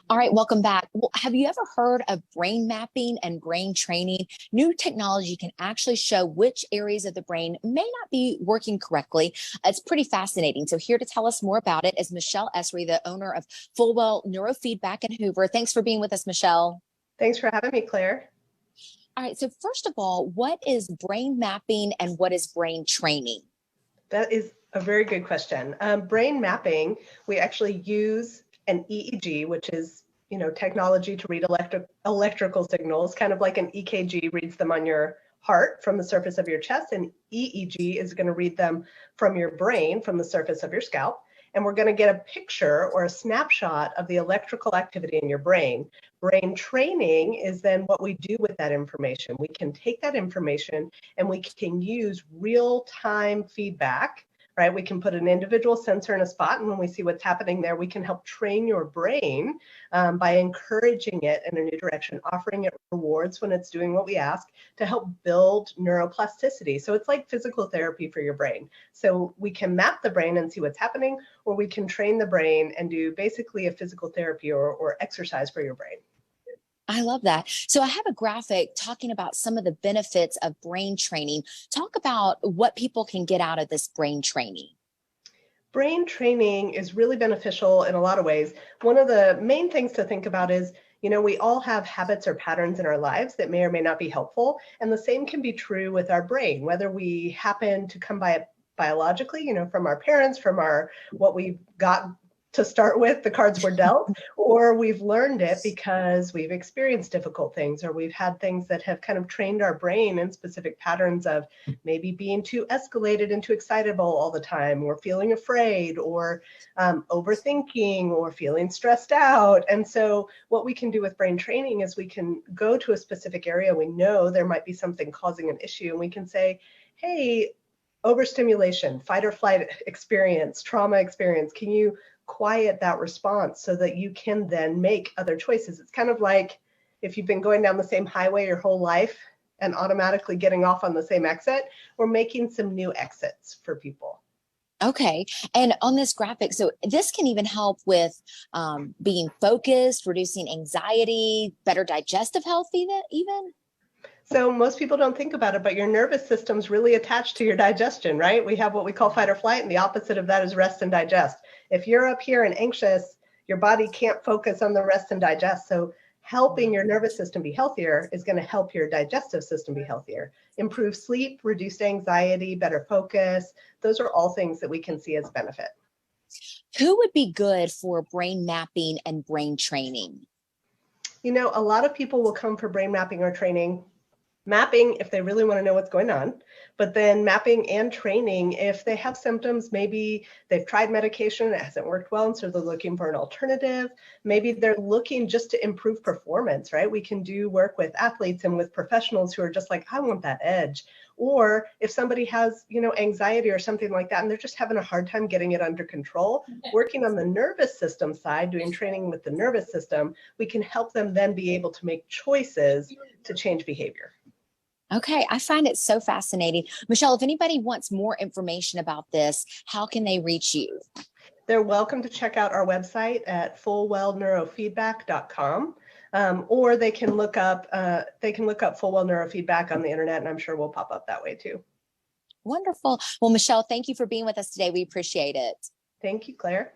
All right, welcome back. Well, have you ever heard of brain mapping and brain training? New technology can actually show which areas of the brain may not be working correctly. It's pretty fascinating. So, here to tell us more about it is Michelle Esri, the owner of Fullwell Neurofeedback in Hoover. Thanks for being with us, Michelle. Thanks for having me, Claire. All right, so first of all, what is brain mapping and what is brain training? That is a very good question. Brain mapping, we actually use an EEG, which is technology to read electrical signals, kind of like an EKG reads them on your heart from the surface of your chest, and EEG is going to read them from your brain from the surface of your scalp. And we're going to get a picture or a snapshot of the electrical activity in your brain. Brain training is then what we do with that information. We can take that information and we can use real-time feedback, right? We can put an individual sensor in a spot, and when we see what's happening there, we can help train your brain by encouraging it in a new direction, offering it rewards when it's doing what we ask to help build neuroplasticity. So it's like physical therapy for your brain. So we can map the brain and see what's happening, or we can train the brain and do basically a physical therapy or exercise for your brain. I love that. So I have a graphic talking about some of the benefits of brain training. Talk about what people can get out of this brain training. Brain training is really beneficial in a lot of ways. One of the main things to think about is, we all have habits or patterns in our lives that may or may not be helpful. And the same can be true with our brain, whether we happen to come by it biologically, from our parents, from what we got to start with, the cards were dealt, or we've learned it because we've experienced difficult things, or we've had things that have kind of trained our brain in specific patterns of maybe being too escalated and too excitable all the time, or feeling afraid, or overthinking, or feeling stressed out. And so what we can do with brain training is we can go to a specific area. We know there might be something causing an issue, and we can say, hey, overstimulation, fight or flight experience, trauma experience, can you quiet that response so that you can then make other choices? It's kind of like if you've been going down the same highway your whole life and automatically getting off on the same exit, we're making some new exits for people. Okay. And on this graphic, so this can even help with being focused, reducing anxiety, better digestive health, even. So most people don't think about it, but your nervous system's really attached to your digestion, right? We have what we call fight or flight, and the opposite of that is rest and digest. If you're up here and anxious, your body can't focus on the rest and digest. So helping your nervous system be healthier is going to help your digestive system be healthier. Improve sleep, reduced anxiety, better focus. Those are all things that we can see as benefit. Who would be good for brain mapping and brain training? A lot of people will come for brain mapping or training. Mapping if they really want to know what's going on, but then mapping and training if they have symptoms. Maybe they've tried medication, it hasn't worked well, and so they're looking for an alternative. Maybe they're looking just to improve performance, right? We can do work with athletes and with professionals who are just like, I want that edge. Or if somebody has, anxiety or something like that, and they're just having a hard time getting it under control, working on the nervous system side, doing training with the nervous system, we can help them then be able to make choices to change behavior. Okay, I find it so fascinating. Michelle, if anybody wants more information about this, how can they reach you? They're welcome to check out our website at fullwellneurofeedback.com, or they can look up Fullwell Neurofeedback on the internet, and I'm sure we'll pop up that way too. Wonderful. Well, Michelle, thank you for being with us today. We appreciate it. Thank you, Claire.